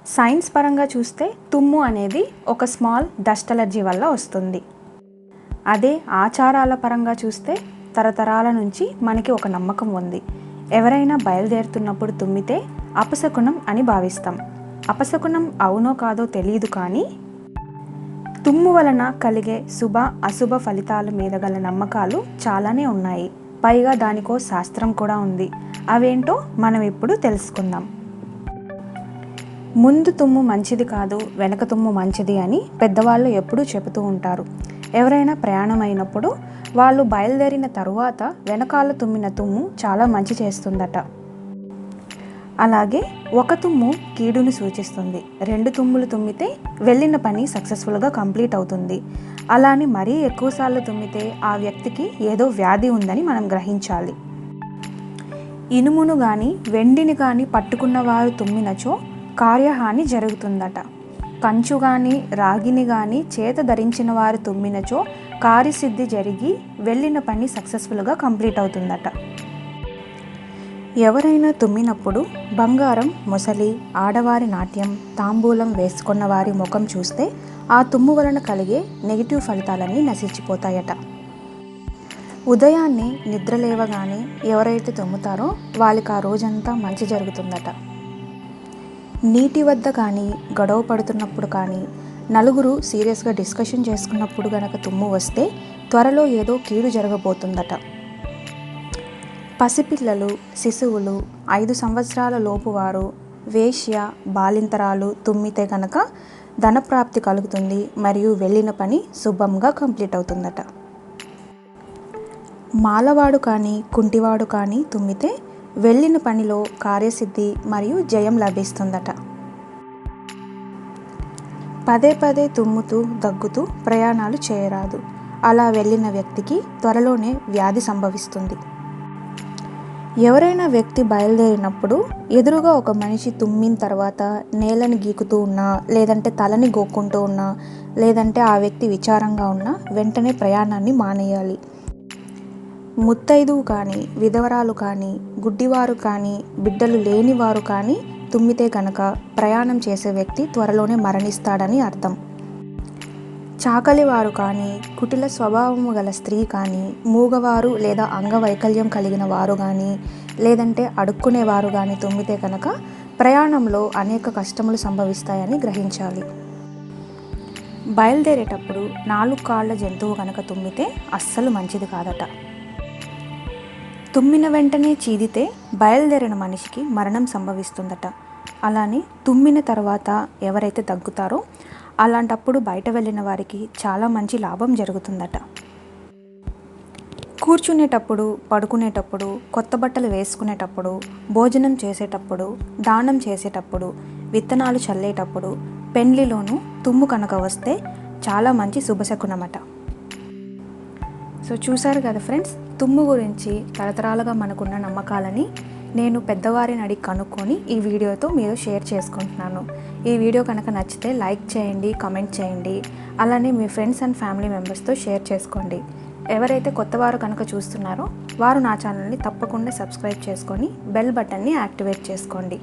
Science పరంగా చూస్తే తుమ్ము అనేది ఒక స్మాల్ డస్ట్ అలర్జీ వల్ల వస్తుంది. అదే ఆచారాల పరంగా చూస్తే తరతరాల నుంచి మనకి ఒక నమ్మకం ఉంది. ఎవరైనా బయలుదేరుతున్నప్పుడు తుమ్మితే అపశకునం అని భావిస్తాం. అపశకునం అవునో కాదో తెలియదు, కానీ తుమ్ము వలన కలిగే శుభ అశుభ ఫలితాల మీద గల నమ్మకాలు చాలానే ఉన్నాయి. పైగా దానికో శాస్త్రం కూడా ఉంది. అవేంటో మనం ఇప్పుడు తెలుసుకుందాం. ముందు తుమ్ము మంచిది కాదు, వెనక తుమ్ము మంచిది అని పెద్దవాళ్ళు ఎప్పుడూ చెబుతూ ఉంటారు. ఎవరైనా ప్రయాణం అయినప్పుడు వాళ్ళు బయలుదేరిన తరువాత వెనకాల తుమ్మిన తుమ్ము చాలా మంచి చేస్తుందట. అలాగే ఒక తుమ్ము కీడును సూచిస్తుంది. 2 తుమ్ములు తుమ్మితే వెళ్ళిన పని సక్సెస్ఫుల్గా కంప్లీట్ అవుతుంది. అలానే మరీ ఎక్కువసార్లు తుమ్మితే ఆ వ్యక్తికి ఏదో వ్యాధి ఉందని మనం గ్రహించాలి. ఇనుమును కానీ వెండిని కానీ పట్టుకున్న వారు తుమ్మినచో కార్యహాని జరుగుతుందట. కంచు కానీ రాగిని కానీ చేత ధరించిన వారు తుమ్మినచో కార్యసిద్ధి జరిగి వెళ్ళిన పని సక్సెస్ఫుల్గా కంప్లీట్ అవుతుందట. ఎవరైనా తుమ్మినప్పుడు బంగారం, మొసలి, ఆడవారి నాట్యం, తాంబూలం వేసుకున్న వారి ముఖం చూస్తే ఆ తుమ్ము వలన కలిగే నెగిటివ్ ఫలితాలన్నీ నశించిపోతాయట. ఉదయాన్నే నిద్రలేవగానే ఎవరైతే తుమ్ముతారో వాళ్ళకి ఆ రోజంతా మంచి జరుగుతుందట. నీటి వద్ద కానీ గొడవ పడుతున్నప్పుడు కానీ నలుగురు సీరియస్గా డిస్కషన్ చేసుకున్నప్పుడు గనక తుమ్ము వస్తే త్వరలో ఏదో కీడు జరగబోతుందట. పసిపిల్లలు, శిశువులు, 5 సంవత్సరాల లోపు వారు, వేశ్య, బాలింతరాలు తుమ్మితే కనుక ధనప్రాప్తి కలుగుతుంది మరియు వెళ్ళిన పని శుభంగా కంప్లీట్ అవుతుందట. మాలవాడు కానీ కుంటివాడు కానీ తుమ్మితే వెళ్ళిన పనిలో కార్యసిద్ధి మరియు జయం లభిస్తుందట. పదే పదే తుమ్ముతూ దగ్గుతూ ప్రయాణాలు చేయరాదు. అలా వెళ్ళిన వ్యక్తికి త్వరలోనే వ్యాధి సంభవిస్తుంది. ఎవరైనా వ్యక్తి బయలుదేరినప్పుడు ఎదురుగా ఒక మనిషి తుమ్మిన తర్వాత నేలని గీకుతూ ఉన్నా, లేదంటే తలని గోక్కుంటూ ఉన్నా, లేదంటే ఆ వ్యక్తి విచారంగా ఉన్నా వెంటనే ప్రయాణాన్ని మానేయాలి. ముత్తైదువు కానీ, విధవరాలు కానీ, గుడ్డివారు కానీ, బిడ్డలు లేనివారు కానీ తుమ్మితే కనుక ప్రయాణం చేసే వ్యక్తి త్వరలోనే మరణిస్తాడని అర్థం. చాకలివారు కానీ, కుటిల స్వభావము గల స్త్రీ కానీ, మూగవారు లేదా అంగవైకల్యం కలిగిన వారు కానీ, లేదంటే అడుక్కునేవారు కానీ తుమ్మితే కనుక ప్రయాణంలో అనేక కష్టములు సంభవిస్తాయని గ్రహించాలి. బయలుదేరేటప్పుడు 4 కాళ్ళ జంతువు కనుక తుమ్మితే అస్సలు మంచిది కాదట. తుమ్మిన వెంటనే చీదితే బయలుదేరిన మనిషికి మరణం సంభవిస్తుందట. అలానే తుమ్మిన తర్వాత ఎవరైతే దగ్గుతారో అలాంటప్పుడు బయట వెళ్ళిన వారికి చాలా మంచి లాభం జరుగుతుందట. కూర్చునేటప్పుడు, పడుకునేటప్పుడు, కొత్త బట్టలు వేసుకునేటప్పుడు, భోజనం చేసేటప్పుడు, దానం చేసేటప్పుడు, విత్తనాలు చల్లేటప్పుడు, పెండ్లిలోనూ తుమ్ము కనుక వస్తే చాలా మంచి శుభశకునమట. సో చూసారు కదా ఫ్రెండ్స్, తుమ్ము గురించి తరతరాలుగా మనకున్న నమ్మకాలని నేను పెద్దవారిని అడిగి కనుక్కొని ఈ వీడియోతో మీరు షేర్ చేసుకుంటున్నాను. ఈ వీడియో కనుక నచ్చితే లైక్ చేయండి, కామెంట్ చేయండి. అలానే మీ ఫ్రెండ్స్ అండ్ ఫ్యామిలీ మెంబర్స్తో షేర్ చేసుకోండి. ఎవరైతే కొత్తవారు కనుక చూస్తున్నారో వారు నా ఛానల్ని తప్పకుండా సబ్స్క్రైబ్ చేసుకొని బెల్ బటన్ని యాక్టివేట్ చేసుకోండి.